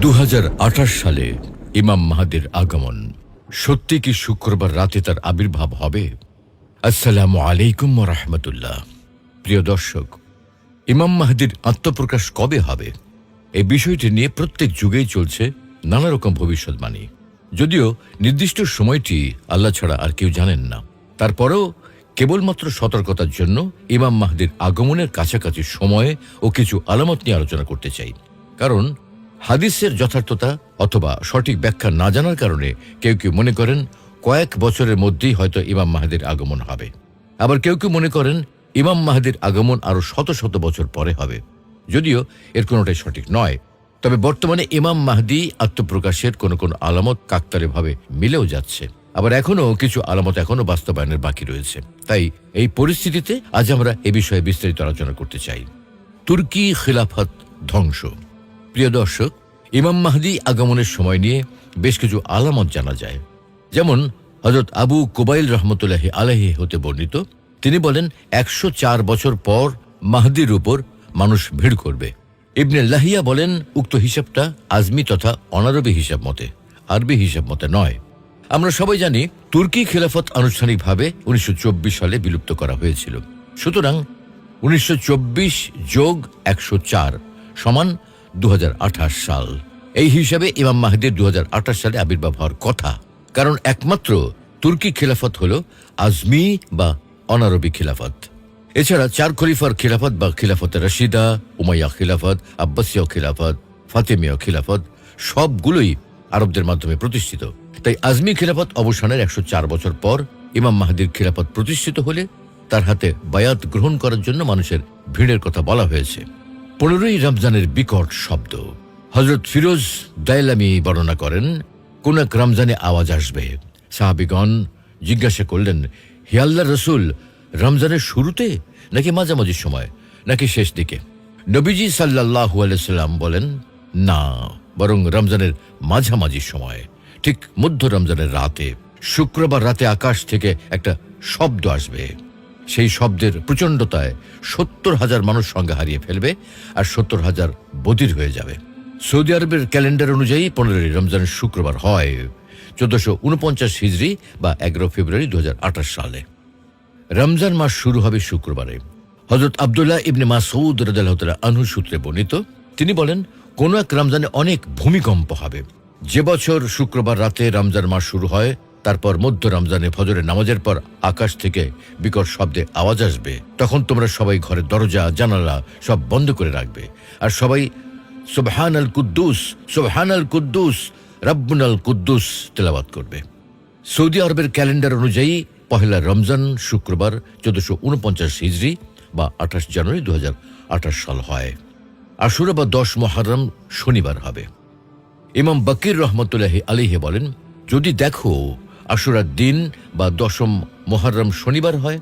সালে ইমাম মাহদির আগমন। সত্যি কি শুক্রবার রাতে তার আবির্ভাব হবে? আসসালামু আলাইকুম ওয়া রাহমাতুল্লাহ। প্রিয় দর্শক, ইমাম মাহদির আত্মপ্রকাশ কবে হবে, এই বিষয়টি নিয়ে প্রত্যেক যুগেই চলছে নানা রকম ভবিষ্যৎবাণী। যদিও নির্দিষ্ট সময়টি আল্লাহ ছাড়া আর কেউ জানেন না, তারপরেও কেবলমাত্র সতর্কতার জন্য ইমাম মাহদির আগমনের কাছাকাছি সময়ে ও কিছু আলামত নিয়ে আলোচনা করতে চাই। কারণ হাদিসের যথার্থতা অথবা সঠিক ব্যাখ্যা না জানার কারণে কেউ কেউ মনে করেন কয়েক বছরের মধ্যেই হয়তো ইমাম মাহদির আগমন হবে। আবার কেউ কেউ মনে করেন ইমাম মাহদির আগমন আরো শত শত বছর পরে হবে। যদিও এর কোনোটাই সঠিক নয়, তবে বর্তমানে ইমাম মাহদি আত্মপ্রকাশের কোনো কোনো আলামত কাকতালীয়ভাবে মিলেও যাচ্ছে। আবার এখনও কিছু আলামত এখনও বাস্তবায়নের বাকি রয়েছে। তাই এই পরিস্থিতিতে আজ আমরা এ বিষয়ে বিস্তারিত আলোচনা করতে চাই। তুর্কি খিলাফত ধ্বংস। প্রিয় দর্শক, ইমাম মাহদি আগমনের সময় নিয়ে বেশ কিছু আলামত জানা যায়। যেমন হযরত আবু কুবাইল রহমতুল্লাহি আলাইহি হতে বর্ণিত, তিনি বলেন ১০৪ বছর পর মাহদির উপর মানুষ ভিড় করবে। ইবনে লাহিয়া বলেন উক্ত হিসাবটা আজমি তথা অনারবি হিসাব মতে, আরবি হিসাব মতে নয়। আমরা সবাই জানি তুর্কি খিলাফত আনুষ্ঠানিকভাবে ১৯২৪ সালে বিলুপ্ত করা হয়েছিল। সুতরাং ১৯২৪ যোগ ১০৪ সমান ২০২৮ সাল। এই হিসাবে ইমাম মাহদির ২০২৮ সালে আবির্ভাব হওয়ার কথা। কারণ একমাত্র তুর্কি খিলাফত হল আজমি বা অনারবি খিলাফত। এছাড়া ৪ খলিফার খিলাফত বা খিলাফতে রশিদা, উমাইয়া খিলাফত, আব্বাসীয় খিলাফত, ফাতেমীয় খিলাফত সবগুলোই আরবদের মাধ্যমে প্রতিষ্ঠিত। তাই আজমি খিলাফত অবসানের ১০৪ বছর পর ইমাম মাহদির খিলাফত প্রতিষ্ঠিত হলে তার হাতে বায়াত গ্রহণ করার জন্য মানুষের ভিড়ের কথা বলা হয়েছে। ১৫ই রমজানের বিকট শব্দ। হযরত ফিরোজ দাইলামি বর্ণনা করেন, কোন এক রমজানে আওয়াজ আসবে। সাহাবীগণ জিজ্ঞাসা করলেন, হে আল্লাহর রাসূল, রমজানের শুরুতে নাকি মাঝামাঝি সময় নাকি শেষ দিকে? নবীজি সাল্লাল্লাহু আলাইহি সাল্লাম বলেন, না, বরং রমজানের মাঝামাঝি সময়, ঠিক মধ্য রমজানের রাতে। শুক্রবার রাতে আকাশ থেকে একটা শব্দ আসবে। সেই শব্দের প্রচণ্ডতায় ৭০,০০০ মানুষ সংজ্ঞা হারিয়ে ফেলবে আর ৭০,০০০ বধির হয়ে যাবে। সৌদি আরবের ক্যালেন্ডার অনুযায়ী ১৫ই রমজানের শুক্রবার হয় ১৪৪৯ হিজরি বা ১১ ফেব্রুয়ারি ২০২৮ সালে। রমজান মাস শুরু হবে শুক্রবারে। হযরত আব্দুল্লাহ ইবনে মাসউদ রাদিয়াল্লাহু তাআলা আনহু সূত্রে বর্ণিত, তিনি বলেন, কোন এক রমজানে অনেক ভূমিকম্প হবে। যে বছর শুক্রবার রাতে রমজান মাস শুরু হয়, তারপর মধ্য রমজানে ফজরের নামাজের পর আকাশ থেকে বিকট শব্দে আওয়াজ আসবে। তখন তোমরা সবাই ঘরের দরজা জানালা সব বন্ধ করে রাখবে আর সবাই সুবহানাল কুদ্দুস, সুবহানাল কুদ্দুস, রাব্বুনাল কুদ্দুস তেলাওয়াত করবে। সৌদি আরবের ক্যালেন্ডার অনুযায়ী পহেলা রমজান শুক্রবার ১৪৪৯ হিজরি বা ২৮ জানুয়ারি ২০২৮ সাল হয়। আশুরা বা ১০ মুহররম শনিবার হবে। ইমাম বকির রহমতুল্লাহি আলাইহি বলেন, যদি দেখো আশুরার দিন বা ১০ম মুহররম শনিবার হয়,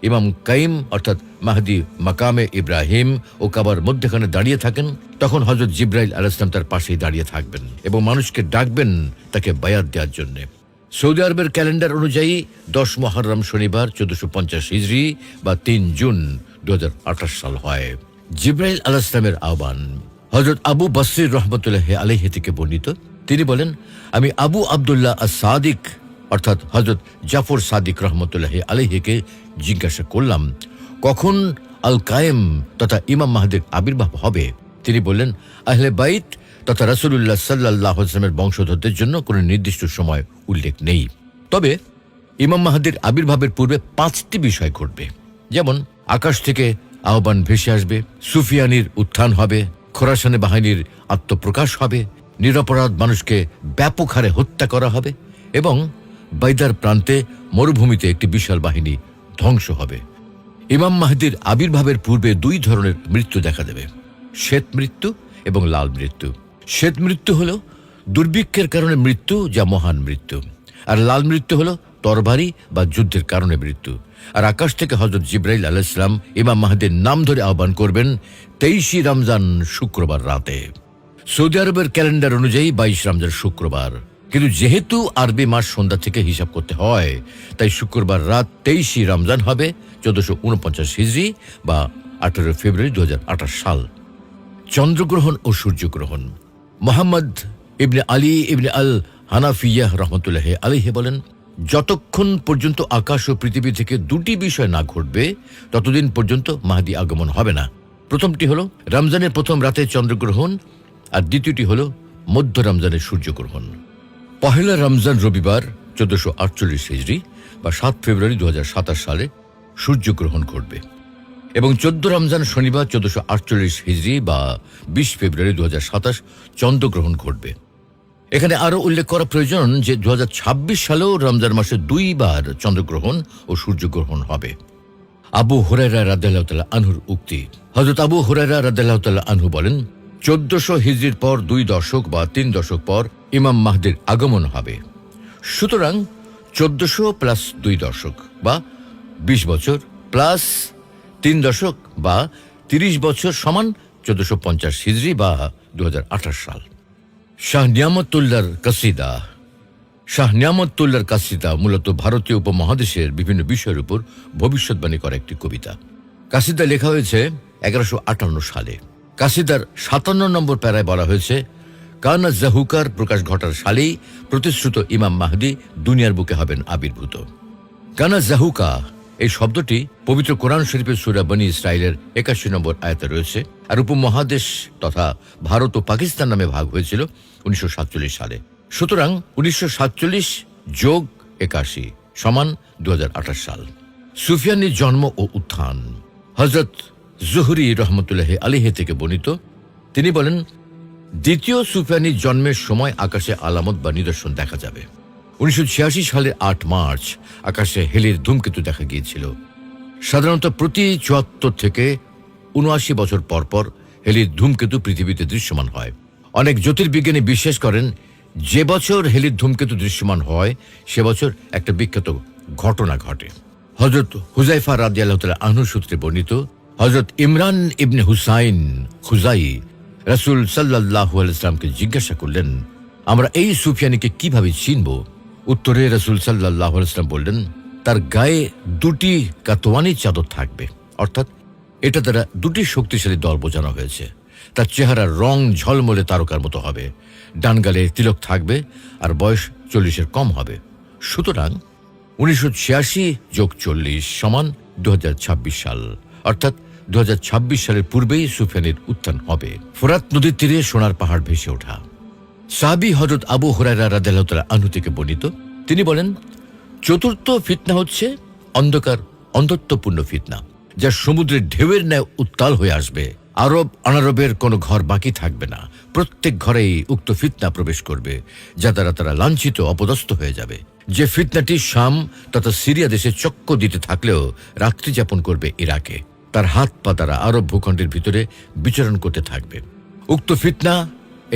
ইমাম কাইম অর্থাৎ মাহদি মাকামে ইব্রাহিম ও কাবার মধ্যখানে দাঁড়িয়ে থাকেন, তখন হযরত জিবরাইল আলাইহিস সালাম তার পাশেই দাঁড়িয়ে থাকবেন এবং মানুষকে ডাকবেন তাকে বায়াত দেওয়ার জন্য। সৌদি আরবের ক্যালেন্ডার অনুযায়ী ১০ মুহররম শনিবার ১৪৫০ হিজরি বা ৩ জুন ২০২৮ সাল হয়। জিবরাইল আলাইহিস সালামের আহ্বান। হযরত আবু বসরির রহমতুল্লাহি আলাইহি থেকে বর্ণিত, তিনি বলেন, আমি আবু আব্দুল্লাহ আস-সাদিক অর্থাৎ হযরত জাফর সাদিক রহমতুল্লাহি আলাইহিকে জিজ্ঞাসা করলাম, কখন আল কায়েম তথা ইমাম মাহদির আবির্ভাব হবে? তিনি বললেন, আহলে বাইত তথা রাসূলুল্লাহ সাল্লাল্লাহু আলাইহি ওয়াসাল্লামের বংশধরদের জন্য কোনো নির্দিষ্ট সময় উল্লেখ নেই। তবে ইমাম মাহদির আবির্ভাবের পূর্বে ৫টি বিষয় ঘটবে। যেমন আকাশ থেকে আহ্বান ভেসে আসবে, সুফিয়ানির উত্থান হবে, খোরাসানে বাহিনীর আত্মপ্রকাশ হবে, নিরপরাধ মানুষকে ব্যাপক হারে হত্যা করা হবে এবং বাইদার প্রান্তে মরুভূমিতে একটি বিশাল বাহিনী ধ্বংস হবে। ইমাম মাহদির আবির্ভাবের পূর্বে ২ ধরনের মৃত্যু দেখা দেবে, শ্বেত মৃত্যু এবং লাল মৃত্যু। শ্বেত মৃত্যু হল দুর্ভিক্ষের কারণে মৃত্যু, যা মহান মৃত্যু। আর লাল মৃত্যু হল তরবারি বা যুদ্ধের কারণে মৃত্যু। আর আকাশ থেকে হযরত জিবরাইল আলাইহিস সালাম ইমাম মাহদির নাম ধরে আহ্বান করবেন ২৩ রমজান শুক্রবার রাতে। সৌদি আরবের ক্যালেন্ডার অনুযায়ী ২২ রমজান শুক্রবার, কিন্তু যেহেতু আরবি মাস সন্ধ্যা থেকে হিসাব করতে হয়, তাই শুক্রবার রাত ২৩ রমজান হবে ১৪৪৯ হিজরি বা ১৮ ফেব্রুয়ারি ২০২৮ সাল। চন্দ্রগ্রহণ ও সূর্যগ্রহণ। মোহাম্মদ ইবনে আলী ইবনে আল হানাফিয়াহ রহমতুল্লাহ আলাইহি বলেন, যতক্ষণ পর্যন্ত আকাশ ও পৃথিবী থেকে দুটি বিষয় না ঘটবে ততদিন পর্যন্ত মাহদী আগমন হবে না। প্রথমটি হলো রমজানের প্রথম রাতে চন্দ্রগ্রহণ, আর দ্বিতীয়টি হলো মধ্য রমজানের সূর্যগ্রহণ। পহেলা রমজান রবিবার 1448 হিজরি বা 7 ফেব্রুয়ারি 2027 সালে সূর্যগ্রহণ ঘটবে এবং 14 রমজান শনিবার 1448 হিজরি বা 20 ফেব্রুয়ারি 2027 চন্দ্রগ্রহণ ঘটবে। এখানে আরো উল্লেখ করা প্রয়োজন যে 2026 সালেও রমজান মাসে 2 বার চন্দ্রগ্রহণ ও সূর্যগ্রহণ হবে। আবু হুরায়রা রাদিয়াল্লাহু তাআলা আনহুর উক্তি। হযরত আবু হুরায়রা রাদিয়াল্লাহু তাআলা আনহু বলেন, 1400 হিজরির পর 2 দশক বা 3 দশক পর ইমাম মাহদীর আগমন হবে। সুতরাং 1400 প্লাস 2 দশক বা 20 বছর প্লাস 3 দশক বা 30 বছর সমান 1450 হিজরি বা 2028 সাল। শাহ নিয়ামতুল্লাহর কাসিদা। শাহ নিয়ামতুল্লাহর কাসিদা মূলত ভারতীয় উপমহাদেশের বিভিন্ন বিষয়ের উপর ভবিষ্যৎবাণী করা একটি কবিতা। কাসিদা লেখা হয়েছে 1158 সালে। কাসিদার 57 নম্বর প্যারায় বলা হয়েছে, কানা জাহুকার প্রকাশ ঘটার সালেই প্রতিশ্রুত ইমাম মাহদী দুনিয়ার বুকে হবেন আবির্ভূত। কানা জাহুকা এই শব্দটি পবিত্র কোরআন শরীফের সূরা বনী ইসরাইলের 81 নম্বর আয়াতে রয়েছে, আর উপমহাদেশ তথা ভারত ও পাকিস্তান নামে ভাগ হয়েছিল 1947 সালে। সুতরাং 1947 যোগ 81 সমান 2028 সাল। সুফিয়ানির জন্ম ও উত্থান। হযরত জুহরি রহমতুল্লাহ আলাইহি থেকে বর্ণিত, তিনি বলেন, দ্বিতীয় সুফিয়ানির জন্মের সময় আকাশে আলামত বা নিদর্শন দেখা যাবে। 1986 সালের 8 মার্চ আকাশে হেলির ধূমকেতু দেখা গিয়েছিল। সাধারণত প্রতি 74 থেকে 79 বছর পর পর হেলির ধূমকেতু পৃথিবীতে দৃশ্যমান হয়। অনেক জ্যোতির্বিজ্ঞানী বিশ্বাস করেন যে বছর হেলির ধূমকেতু দৃশ্যমান হয় সে বছর একটা বিখ্যাত ঘটনা ঘটে। হযরত হুযায়ফা রাদিয়াল্লাহু তাআলা আনহু সূত্রে বর্ণিত, হযরত ইমরান ইবনে হুসাইন খুজাই রাসূল সাল্লাল্লাহু আলাইহি ওয়াসাল্লামকে জিজ্ঞাসা করলেন, আমরা এই সুফিয়ানিকে কিভাবে চিনব? উত্তরে রাসূল সাল্লাল্লাহু আলাইহি ওয়াসাল্লাম বললেন, তার গায়ে 2টি কাতওয়ানি চাদর থাকবে, অর্থাৎ এটা দ্বারা 2টি শক্তিশালী দল বোঝানো হয়েছে। তার চেহারার রং ঝলমলে তারকার মতো হবে, ডান গালে তিলক থাকবে, আর বয়স 40-এর কম হবে। সুতরাং 1986 যোগ 40 সমান 2026 সাল, অর্থাৎ 2026 সালের পূর্বেই সুফিয়ানির উত্থান হবে। ফোরাত নদীর তীরে সোনার পাহাড় ভেসে ওঠা। সাহাবী হযরত আবু হুরায়রা রাদিয়াল্লাহু তাআলা আনহু থেকে বর্ণিত, তিনি বলেন, চতুর্থ ফিতনা হচ্ছে অন্ধকার অন্ধত্বপূর্ণ ফিতনা, যা সমুদ্রের ঢেউয়ের ন্যায় উত্তাল হয়ে আসবে। আরব অনারবের কোনো ঘর বাকি থাকবে না। প্রত্যেক ঘরেই উক্ত ফিতনা প্রবেশ করবে, যা দ্বারা তারা লাঞ্ছিত অপদস্থ হয়ে যাবে। যে ফিতনাটি শাম তথা সিরিয়া দেশে চক্ক দিতে থাকলেও রাত্রি যাপন করবে ইরাকে। তার হাত পা দ্বারা আরব ভূখণ্ডের ভিতরে বিচরণ করতে থাকবে। উক্ত ফিতনা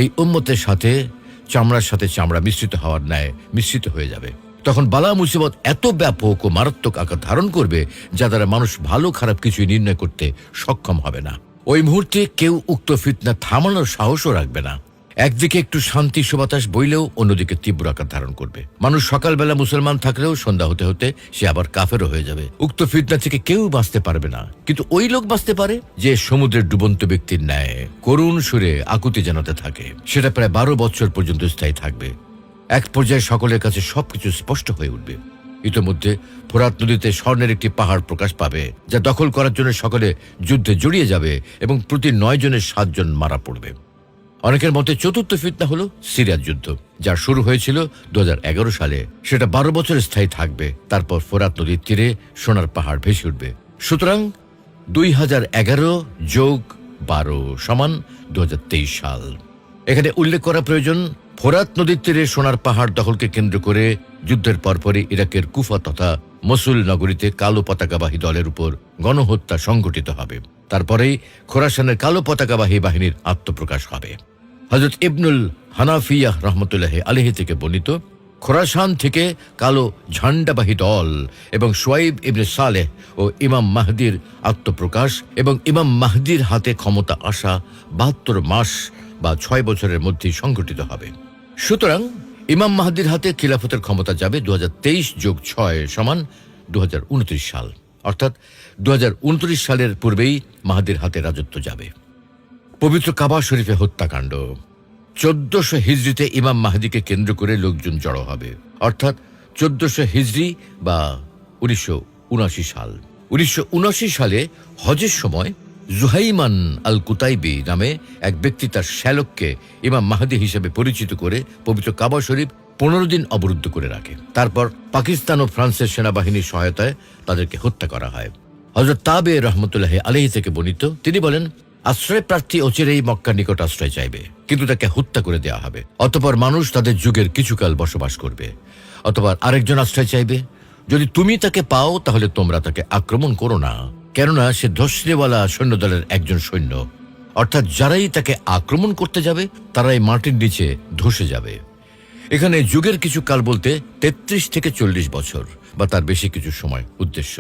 এই উম্মতের সাথে চামড়ার সাথে চামড়া মিশ্রিত হওয়ার ন্যায় মিশ্রিত হয়ে যাবে। তখন বালা মুসিবত এত ব্যাপক ও মারাত্মক আকার ধারণ করবে, যা দ্বারা মানুষ ভালো খারাপ কিছুই নির্ণয় করতে সক্ষম হবে না। ওই মুহূর্তে কেউ উক্ত ফিতনা থামানোর সাহসও রাখবে না। একদিকে একটু শান্তি সুবাতাস বইলেও অন্যদিকে তীব্র আকার ধারণ করবে। মানুষ সকালবেলা মুসলমান থাকলেও সন্ধ্যা হতে হতে সে আবার কাফেরও হয়ে যাবে। উক্ত ফিতনা থেকে কেউ বাঁচতে পারবে না, কিন্তু ওই লোক বাঁচতে পারে যে সমুদ্রের ডুবন্ত ব্যক্তির ন্যায় করুণ সুরে আকুতি জানাতে থাকে। সেটা প্রায় 12 বছর পর্যন্ত স্থায়ী থাকবে। এক পর্যায়ে সকলের কাছে সবকিছু স্পষ্ট হয়ে উঠবে। ইতোমধ্যে ফোরাত নদীতে স্বর্ণের একটি পাহাড় প্রকাশ পাবে, যা দখল করার জন্য সকলে যুদ্ধে জড়িয়ে যাবে এবং প্রতি 9 জনের 7 জন মারা পড়বে। অনেকের মতে চতুর্থ ফিতনা হলো সিরিয়ার যুদ্ধ, যা শুরু হয়েছিল 2011 সালে। সেটা 12 বছর স্থায়ী থাকবে। তারপর ফোরাত নদীর তীরে সোনার পাহাড় ভেসে উঠবে। সুতরাং 2011 যোগ 12 সমান 2023 সাল। এখানে উল্লেখ করা প্রয়োজন, ফোরাত নদীর তীরে সোনার পাহাড় দখলকে কেন্দ্র করে যুদ্ধের পরপরই ইরাকের কুফা তথা মসুল নগরীতে কালো পতাকাবাহী দলের উপর গণহত্যা সংঘটিত হবে। তারপরেই খোরাসানের কালো পতাকাবাহী বাহিনীর আত্মপ্রকাশ হবে। হযরত ইবনুল হানাফিয়াহ রহমতুল্লাহ আলাইহি থেকে বর্ণিত, খোরাসান থেকে কালো ঝান্ডাবাহী দল এবং শুয়াইব ইবনে সালেহ ও ইমাম মাহদীর আত্মপ্রকাশ এবং ইমাম মাহদীর হাতে ক্ষমতা আসা 72 মাস বা 6 বছরের মধ্যে সংঘটিত হবে। সুতরাং ইমাম মাহদীর হাতে খিলাফতের ক্ষমতা যাবে 2023 যোগ 6 সমান 2029 সাল, অর্থাৎ 2029 সালের পূর্বেই মাহদীর হাতে রাজত্ব যাবে। পবিত্র কাবা শরীফে হত্যাকাণ্ড। 1400 হিজরিতে ইমাম মাহদিকে কেন্দ্র করে লোকজন জড়ো হবে, অর্থাৎ 1400 হিজরি বা 1979 সাল। 1979 সালে হজের সময় জুহাইমান আল কুতাইবি নামে এক ব্যক্তি তার শ্যালককে ইমাম মাহদি হিসেবে পরিচিত করে পবিত্র কাবা শরীফ 15 দিন অবরুদ্ধ করে রাখে। তারপর পাকিস্তান ও ফ্রান্সের সেনাবাহিনীর সহায়তায় তাদেরকে হত্যা করা হয়। হযরত তাবে রহমতুল্লাহ আলাইহি থেকে বর্ণিত, তিনি বলেন, আশ্রয় প্রার্থী অচিরেই মক্কার নিকট আশ্রয় চাইবে, কিন্তু তাকে হত্যা করে দেওয়া হবে। অতঃপর মানুষ তাদের যুগের কিছুকাল বসবাস করবে। অতঃপর আরেকজন আশ্রয় চাইবে। যদি তুমি তাকে পাও তাহলে তোমরা তাকে আক্রমণ করো না, কেননা সে ধসলেওয়ালা সৈন্যদলের একজন সৈন্য, অর্থাৎ যারাই তাকে আক্রমণ করতে যাবে তারাই মাটির নিচে ধসে যাবে। এখানে যুগের কিছু কাল বলতে 33 থেকে 40 বছর বা তার বেশি কিছু সময় উদ্দেশ্য।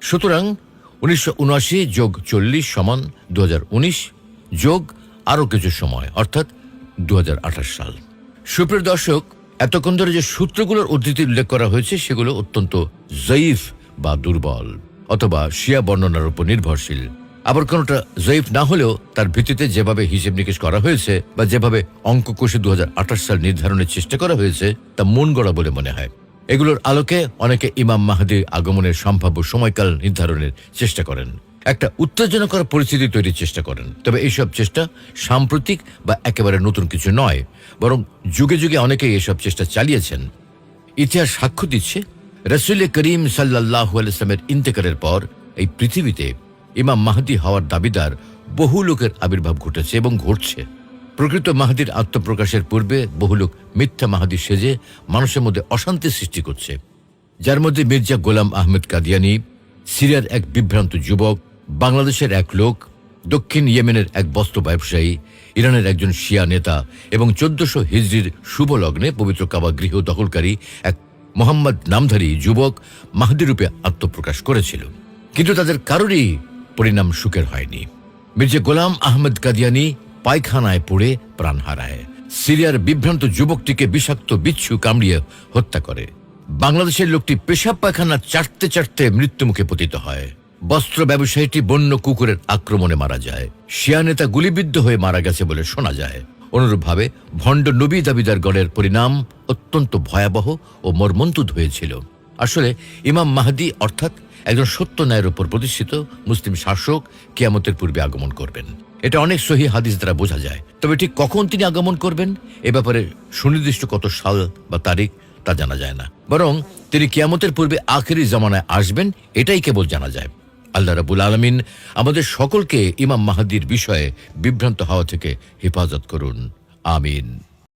সুতরাং 1979 যোগ 40 সমান 2019 যোগ আরো কিছু সময়, অর্থাৎ 2028 সাল। সুপ্রিয় দর্শক, এতক্ষণ ধরে যে সূত্রগুলোর উদ্ধৃতি উল্লেখ করা হয়েছে সেগুলো অত্যন্ত জয়ীফ বা দুর্বল অথবা শিয়া বর্ণনার উপর নির্ভরশীল। আবার কোনটা জয়ীফ না হলেও তার ভিত্তিতে যেভাবে হিসেব নিকেশ করা হয়েছে বা যেভাবে অঙ্ক কষে 2028 সাল নির্ধারণের চেষ্টা করা হয়েছে তা মন গড়া বলে মনে হয়। এগুলোর আলোকে অনেকে ইমাম মাহদির আগমনের সম্ভাব্য সময়কাল নির্ধারণের চেষ্টা করেন, একটা উত্তেজনাকর পরিস্থিতি তৈরির চেষ্টা করেন। তবে এইসব চেষ্টা সাম্প্রতিক বা একেবারে নতুন কিছু নয়, বরং যুগে যুগে অনেকেই এসব চেষ্টা চালিয়েছেন। ইতিহাস সাক্ষ্য দিচ্ছে, রাসূল করিম সাল্লাল্লাহু আলাইহি ওয়াসাল্লামের ইন্তেকালের পর এই পৃথিবীতে ইমাম মাহদি হওয়ার দাবিদার বহু লোকের আবির্ভাব ঘটেছে এবং ঘটছে। প্রকৃত মাহদির আত্মপ্রকাশের পূর্বে বহু লোক মিথ্যা মাহদি সেজে মানুষের মধ্যে অশান্তি সৃষ্টি করছে, যার মধ্যে মির্জা গোলাম আহমেদ কাদিয়ানি, সিরিয়ার এক বিভ্রান্ত যুবক, বাংলাদেশের এক লোক, দক্ষিণ ইয়েমেনের এক বস্ত্র ব্যবসায়ী, ইরানের একজন শিয়া নেতা এবং 1400 হিজরির শুভ লগ্নে পবিত্র কাবা গৃহ দখলকারী এক মোহাম্মদ নামধারী যুবক মাহদি রূপে আত্মপ্রকাশ করেছিল। কিন্তু তাদের কারোরই পরিণাম সুখের হয়নি। মির্জা গোলাম আহমেদ কাদিয়ানি পায়খানায় পড়ে প্রাণ হারায়। সিরিয়ার বিভ্রান্ত যুবকটিকে বিষাক্ত বিচ্ছু কামড়িয়ে হত্যা করে। বাংলাদেশের লোকটি পেশাব পায়খানা চাটতে চাটতে মৃত্যুমুখে পতিত হয়। বস্ত্র ব্যবসায়ীটি বন্য কুকুরের আক্রমণে মারা যায়। শিয়া নেতা গুলিবিদ্ধ হয়ে মারা গেছে বলে শোনা যায়। অনুরূপভাবে ভণ্ড নবী দাবিদার গণের পরিণাম অত্যন্ত ভয়াবহ ও মর্মন্তুদ হয়েছিল। আসলে ইমাম মাহদি অর্থাৎ একজন সত্য ন্যায়ের উপর প্রতিষ্ঠিত মুসলিম শাসক কিয়ামতের পূর্বে আগমন করবেন। এটা অনেক সহিহ হাদিস দ্বারা বোঝা যায়। তবে ঠিক কখন তিনি আগমন করবেন এ ব্যাপারে সুনির্দিষ্ট কত সাল বা তারিখ তা জানা যায় না, বরং তিনি কিয়ামতের পূর্বে আখেরি জামানায় আসবেন এটাই কেবল জানা যায়। আল্লাহ রাব্বুল আলামিন আমাদের সকলকে ইমাম মাহদির বিষয়ে বিভ্রান্ত হওয়া থেকে হেফাজত করুন। আমিন।